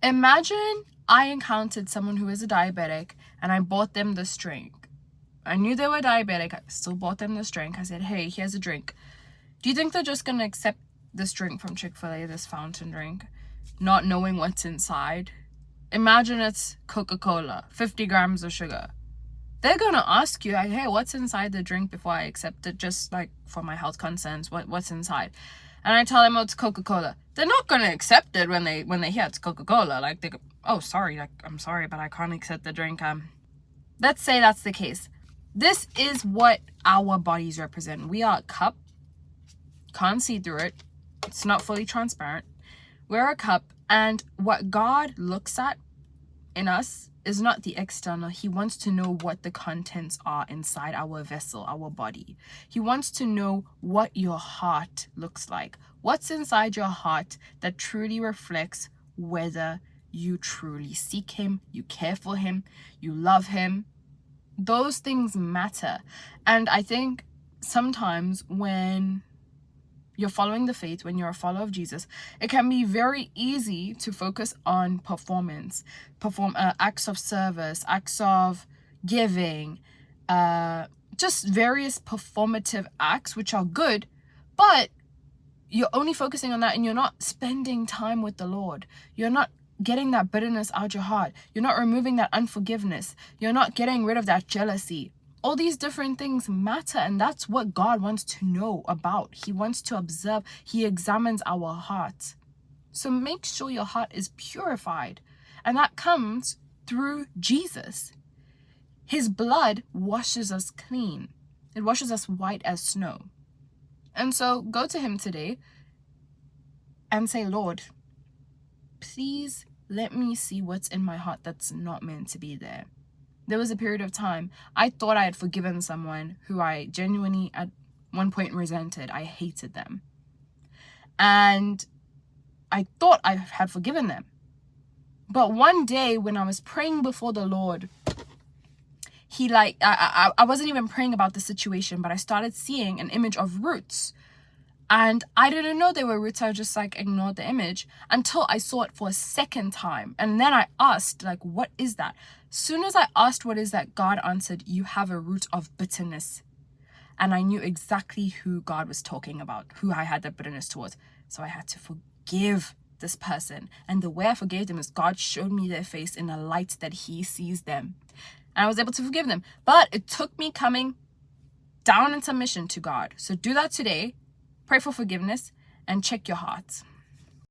Imagine I encountered someone who is a diabetic and I bought them this drink. I knew they were diabetic. I still bought them this drink. I said, hey, here's a drink. Do you think they're just going to accept this drink from Chick-fil-A, this fountain drink, not knowing what's inside? Imagine it's Coca-Cola, 50 grams of sugar. They're going to ask you, hey, what's inside the drink before I accept it, just like for my health concerns, what's inside? And I tell them, oh, it's Coca-Cola. They're not going to accept it when they hear it's Coca-Cola. Like, they go, oh, sorry, like, I'm sorry, but I can't accept the drink. Let's say that's the case. This is what our bodies represent. We are a cup. Can't see through it. It's not fully transparent. We're a cup, and what God looks at in us is not the external. He wants to know what the contents are inside our vessel, our body. He wants to know what your heart looks like. What's inside your heart that truly reflects whether you truly seek him, you care for him, you love him. Those things matter. And I think sometimes when you're following the faith, when you're a follower of Jesus, it can be very easy to focus on performance, acts of service, acts of giving, just various performative acts, which are good, but you're only focusing on that and you're not spending time with the Lord. You're not getting that bitterness out your heart. You're not removing that unforgiveness. You're not getting rid of that jealousy. All these different things matter, and that's what God wants to know about. He wants to observe. He examines our hearts. So make sure your heart is purified, and that comes through Jesus. His blood washes us clean. It washes us white as snow. And so go to him today and say, Lord, please let me see what's in my heart that's not meant to be there. There was a period of time I thought I had forgiven someone who I genuinely at one point resented. I hated them. And I thought I had forgiven them. But one day when I was praying before the Lord, I wasn't even praying about the situation, but I started seeing an image of roots. And I didn't know they were roots. I just ignored the image until I saw it for a second time. And then I asked, what is that? Soon as I asked, what is that? God answered, you have a root of bitterness. And I knew exactly who God was talking about, who I had that bitterness towards. So I had to forgive this person. And the way I forgave them is God showed me their face in a light that he sees them. And I was able to forgive them. But it took me coming down in submission to God. So do that today. Pray for forgiveness and check your heart.